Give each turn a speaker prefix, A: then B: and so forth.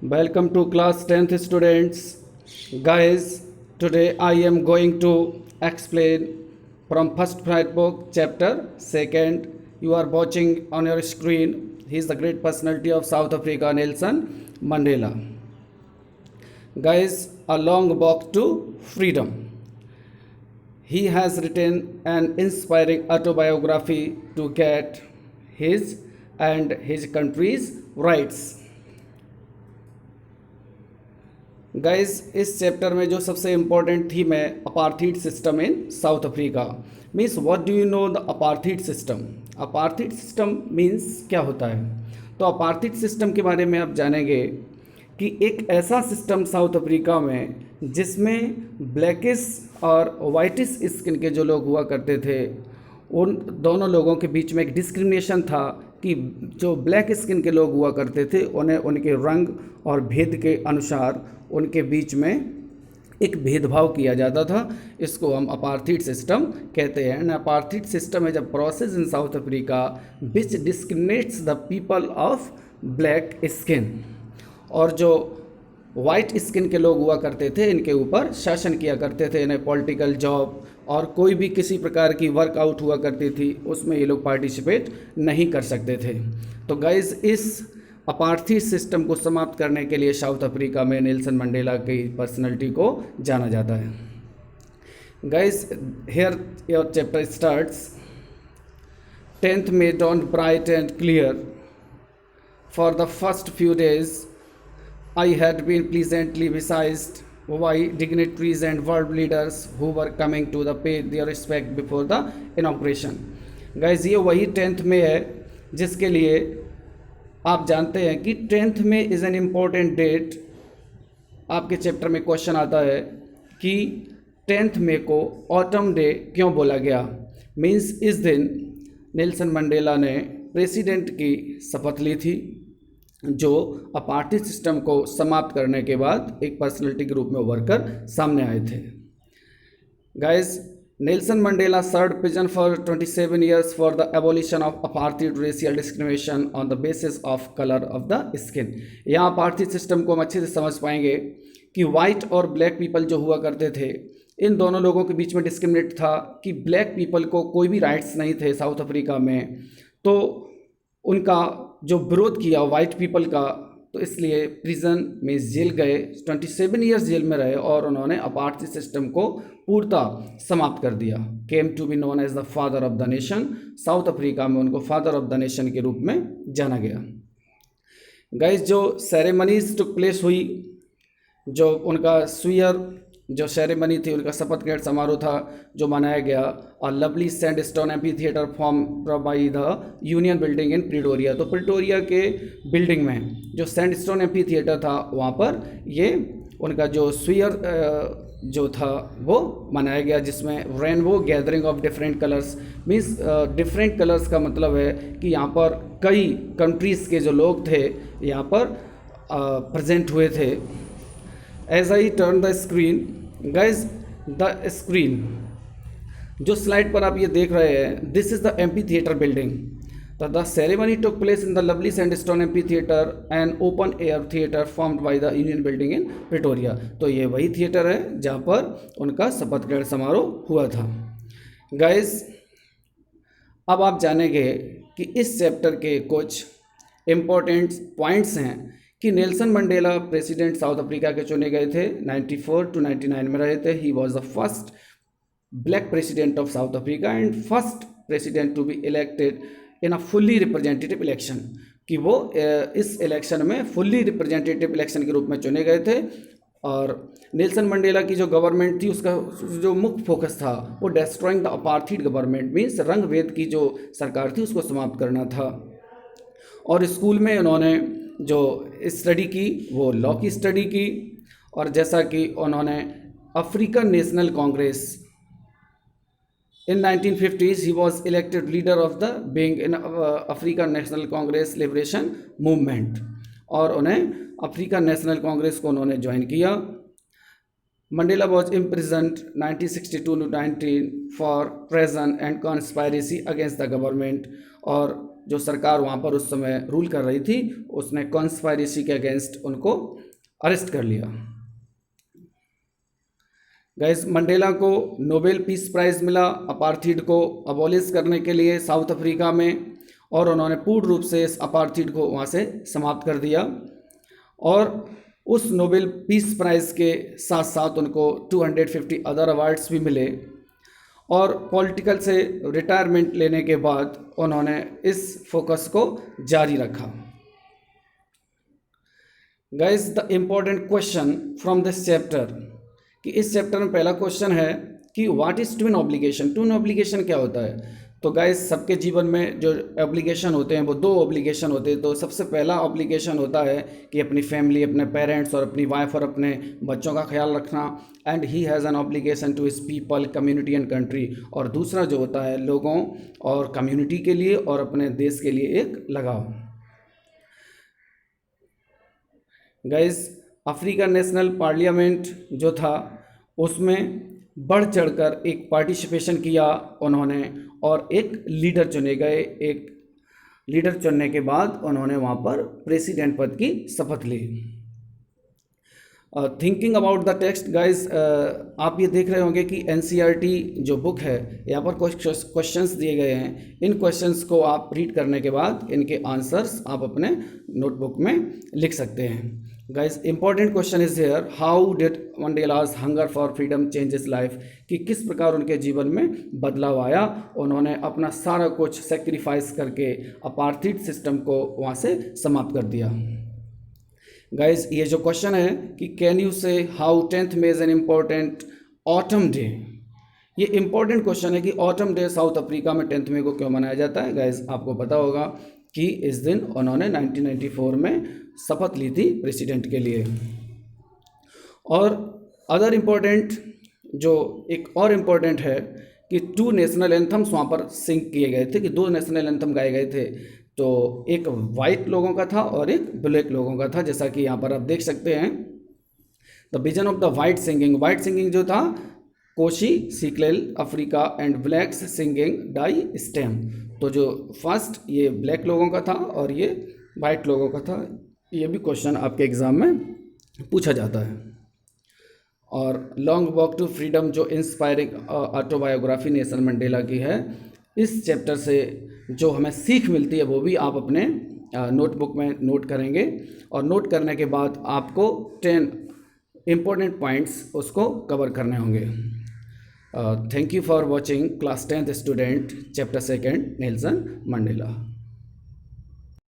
A: Welcome to class 10th students. Guys, today I am going to explain from first Fright book chapter 2nd. You are watching on your screen. He is the great personality of South Africa, Nelson Mandela. Guys, a long walk to freedom. He has written an inspiring autobiography to get his and his country's rights. Guys इस chapter में जो सबसे important theme है apartheid system in south Africa means what do you know the apartheid system. Apartheid system means क्या होता है, तो apartheid system के बारे में आप जानेंगे कि एक ऐसा सिस्टम साउथ अफ्रीका में जिसमें ब्लैकिश और वाइटिश स्किन के जो लोग हुआ करते थे उन दोनों लोगों के बीच में एक डिस्क्रिमिनेशन था कि जो ब्लैक स्किन के लोग हुआ करते थे उन्हें उनके रंग और भेद के अनुसार उनके बीच में एक भेदभाव किया जाता था। इसको हम अपार्थीड सिस्टम कहते हैं। And apartheid system is a process in south Africa which discriminates the people of black skin. और जो वाइट स्किन के लोग हुआ करते थे इनके ऊपर शासन किया करते थे, इन्हें पॉलिटिकल जॉब और कोई भी किसी प्रकार की वर्कआउट हुआ करती थी उसमें ये लोग पार्टिसिपेट नहीं कर सकते थे। तो गाइज इस अपार्थीड सिस्टम को समाप्त करने के लिए साउथ अफ्रीका में नेल्सन मंडेला की पर्सनैलिटी को जाना जाता है। Guys here your chapter starts. 10th May dawned bright and clear. For the first few days I had been pleasantly besieged by dignitaries and world leaders who were coming to the pay their respect before the inauguration. Guys, ये वही 10th May है जिसके लिए आप जानते हैं कि 10th May is an important date. आपके चैप्टर में क्वेश्चन आता है कि 10th May को ऑटम डे क्यों बोला गया। मीन्स इस दिन नेल्सन मंडेला ने प्रेसिडेंट की शपथ ली थी जो अपार्थीड सिस्टम को समाप्त करने के बाद एक पर्सनैलिटी के रूप में उभर कर सामने आए थे। Guys Nelson Mandela served prison for 27 years for the abolition of apartheid racial discrimination on the basis of colour of the skin. यहाँ अपार्थीड सिस्टम को हम अच्छे से समझ पाएंगे कि वाइट और ब्लैक पीपल जो हुआ करते थे इन दोनों लोगों के बीच में डिस्क्रिमिनेट था कि ब्लैक पीपल को कोई भी राइट्स नहीं थे साउथ अफ्रीका में, तो उनका जो विरोध किया वाइट पीपल का, तो इसलिए प्रिजन में जेल गए, 27 years जेल में रहे और उन्होंने अपार्थीड सिस्टम को पूर्णतः समाप्त कर दिया। Came to be known as the father of the nation. South Africa में उनको फादर ऑफ द नेशन के रूप में जाना गया। गाइस जो सेरेमनीज टुक प्लेस हुई, जो उनका स्वीयर जो सेरेमनी थी उनका शपथ ग्रहण समारोह था जो मनाया गया और lovely sandstone amphi theatre form by the Union Building in Pretoria. तो प्रिटोरिया के बिल्डिंग में जो सैंडस्टोन एम्पी थिएटर था वहाँ पर ये उनका जो स्वीयर जो था वो मनाया गया जिसमें rainbow gathering of different colours. Means different colours का मतलब है कि यहाँ पर कई कंट्रीज़ के जो लोग थे यहाँ पर प्रेजेंट हुए थे। As I turn the screen, guys the screen जो स्लाइड पर आप ये देख रहे हैं this is the amphitheatre building. तो the ceremony took place in the lovely sandstone amphitheatre and open air theatre formed by the Union Building in Pretoria. तो ये वही थिएटर है जहाँ पर उनका शपथ ग्रहण समारोह हुआ था। गाइज अब आप जानेंगे कि इस चैप्टर के कुछ इम्पोर्टेंट पॉइंट्स हैं कि Nelson Mandela president south Africa के चुने गए थे, 94 to 99 में रहे थे। He was the first black president of South Africa and first president to be elected in a fully representative election, कि वो इस इलेक्शन में फुल्ली रिप्रेजेंटेटिव इलेक्शन के रूप में चुने गए थे। और नेल्सन मंडेला की जो गवर्नमेंट थी उसका जो मुख्य फोकस था वो destroying the apartheid government, means रंग भेद की जो सरकार थी उसको समाप्त करना था। और स्कूल में उन्होंने जो स्टडी की वो लॉ की स्टडी की। और जैसा कि उन्होंने African national Congress in 1950s he was elected leader of the being in African national Congress liberation movement, और उन्हें अफ्रीकन नेशनल कांग्रेस को उन्होंने ज्वाइन किया। Mandela was imprisoned 1962 to 19 for treason and conspiracy against the government. और जो सरकार वहाँ पर उस समय रूल कर रही थी, उसने कॉन्स्पायरेसी के अगेंस्ट उनको अरेस्ट कर लिया। गाइस, मंडेला को नोबेल पीस प्राइज़ मिला अपार्थीड को अबॉलिश करने के लिए साउथ अफ्रीका में, और उन्होंने पूर्ण रूप से इस अपार्थीड को वहाँ से समाप्त कर दिया। और उस नोबेल पीस प्राइज़ के साथ साथ उनको 250 अदर अवार्ड्स भी मिले, और पॉलिटिकल से रिटायरमेंट लेने के बाद उन्होंने इस फोकस को जारी रखा। Guys, the important question from this chapter, कि इस चैप्टर में पहला क्वेश्चन है कि what is twin obligation. Twin obligation क्या होता है? तो गाइस, सबके जीवन में जो ऑब्लिगेशन होते हैं वो दो ऑब्लिगेशन होते हैं। तो सबसे पहला ऑब्लिगेशन होता है कि अपनी फैमिली, अपने पेरेंट्स और अपनी वाइफ और अपने बच्चों का ख्याल रखना, and he has an obligation to his people, community and country. और दूसरा जो होता है लोगों और कम्युनिटी के लिए और अपने देश के लिए एक लगाव। गाइस, अफ्रीकन नेशनल पार्लियामेंट जो था उसमें बढ़ चढ़कर एक पार्टिसिपेशन किया उन्होंने, और एक लीडर चुने गए। एक लीडर चुनने के बाद उन्होंने वहाँ पर प्रेसिडेंट पद की शपथ ली। Thinking about the text, guys, आप ये देख रहे होंगे कि NCERT जो बुक है, यहाँ पर कुछ क्वेश्चंस दिए गए हैं। इन क्वेश्चंस को आप रीड करने के बाद इनके आंसर्स आप अपने नोटबुक में लिख सकते हैं। Guys, important question is here, how did Mandela's hunger for freedom change his life, कि किस प्रकार उनके जीवन में बदलाव आया। उन्होंने अपना सारा कुछ सेक्रीफाइस करके अपार्थीड सिस्टम को वहाँ से समाप्त कर दिया। गाइज, ये जो क्वेश्चन है कि कैन यू से how 10th May is an important autumn day, ये इंपॉर्टेंट क्वेश्चन है कि ऑटम डे साउथ अफ्रीका में 10th May को क्यों मनाया जाता है। गाइज, आपको पता होगा कि इस दिन उन्होंने 1994 में शपथ ली थी प्रेसिडेंट के लिए। और अदर इम्पोर्टेंट जो एक और इम्पोर्टेंट है कि 2 नेशनल एंथम्स वहाँ पर सिंग किए गए थे, कि 2 नेशनल एंथम गाए गए थे। तो एक वाइट लोगों का था और एक ब्लैक लोगों का था, जैसा कि यहाँ पर आप देख सकते हैं। The vision of the white singing जो था Nkosi Sikelel iAfrika and blacks singing Die Stem. तो जो फर्स्ट ये ब्लैक लोगों का था और ये वाइट लोगों का था। ये भी क्वेश्चन आपके एग्ज़ाम में पूछा जाता है। और लॉन्ग वॉक टू फ्रीडम जो इंस्पायरिंग ऑटोबायोग्राफी नेल्सन मंडेला की है, इस चैप्टर से जो हमें सीख मिलती है वो भी आप अपने नोटबुक में नोट करेंगे। और नोट करने के बाद आपको 10 इम्पोर्टेंट पॉइंट्स उसको कवर करने होंगे। Thank you for watching class 10th student chapter 2 Nelson Mandela.